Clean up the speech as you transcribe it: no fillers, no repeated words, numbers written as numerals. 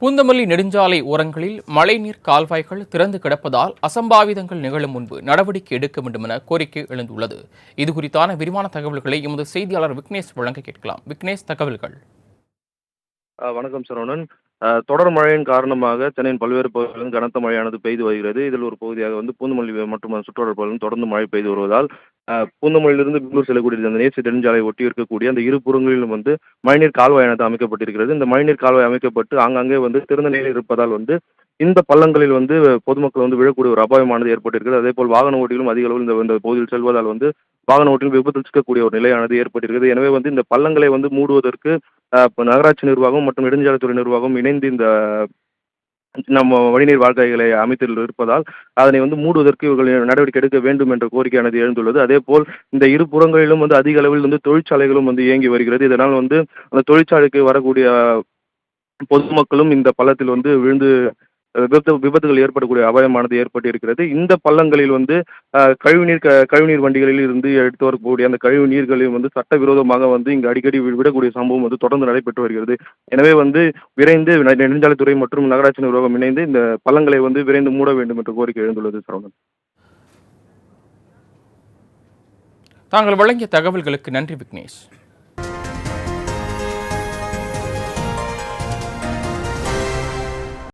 பூந்தமல்லி நெடுஞ்சாலை ஓரங்களில் மழைநீர் கால்வாய்கள் திறந்து கிடப்பதால் அசம்பாவிதங்கள் நிகழும் முன்பு நடவடிக்கை எடுக்க வேண்டும் என கோரிக்கை எழுந்துள்ளது. இதுகுறித்தான விரிவான தகவல்களை எமது செய்தியாளர் விக்னேஷ் வழங்க கேட்கலாம். விக்னேஷ், தகவல்கள். வணக்கம் சரவணன். தொடர் மழையின் காரணமாக சென்னையின் பல்வேறு பகுதிகளிலும் கனத்த மழையானது பெய்து வருகிறது. இதில் ஒரு பகுதியாக பூந்தமல்லி மற்றும் சுற்றுவட்டார பகுதிகளிலும் தொடர்ந்து மழை பெய்து வருவதால் பூந்தமல்லியிலிருந்து பெங்களூர் செல்லக்கூடிய அந்த தேசிய நெடுஞ்சாலை ஒட்டி இருக்கக்கூடிய அந்த இரு புறங்களிலும் மழைநீர் கால்வாயானது அமைக்கப்பட்டிருக்கிறது. இந்த மழைநீர் கால்வாய் அமைக்கப்பட்டு ஆங்காங்கே திறந்த நிலையில் இருப்பதால் இந்த பள்ளங்களில் பொதுமக்கள் விழக்கூடிய ஒரு அபாயமானது ஏற்பட்டிருக்கிறது. அதேபோல் வாகன ஓட்டிகளும் அதிக அளவில் இந்த பகுதியில் செல்வதால் வாகன ஓட்டிகள் விபத்தில் சிக்கக்கூடிய ஒரு நிலையானது ஏற்பட்டிருக்கிறது. எனவே இந்த பள்ளங்களை மூடுவதற்கு நகராட்சி நிர்வாகம் மற்றும் நெடுஞ்சாலைத்துறை நிர்வாகம் இணைந்து இந்த நம்ம மழைநீர் வாழ்க்கைகளை அமைத்தில் இருப்பதால் அதனை மூடுவதற்கு இவர்கள் நடவடிக்கை எடுக்க வேண்டும் என்ற கோரிக்கையானது எழுந்துள்ளது. அதேபோல் இந்த இரு புறங்களிலும் அதிக அளவில் தொழிற்சாலைகளும் இயங்கி வருகிறது. இதனால் அந்த தொழிற்சாலைக்கு வரக்கூடிய பொதுமக்களும் இந்த பள்ளத்தில் விழுந்து விபத்துகள் ஏற்படக்கூடிய அபாயமானது ஏற்பட்டிருக்கிறது. இந்த பள்ளங்களில் கழிவுநீர் வண்டிகளில் இருந்து எடுத்து வரக்கூடிய அந்த கழிவு நீர்களில் சட்டவிரோதமாக இங்கு அடிக்கடி விடக்கூடிய சம்பவம் தொடர்ந்து நடைபெற்று வருகிறது. எனவே விரைந்து நெடுஞ்சாலைத்துறை மற்றும் நகராட்சி நிர்வாகம் இணைந்து இந்த பள்ளங்களை விரைந்து மூட வேண்டும் என்ற கோரிக்கை எழுந்துள்ளது. சரவணன், தாங்கள் வழங்கிய தகவல்களுக்கு நன்றி விக்னேஷ்.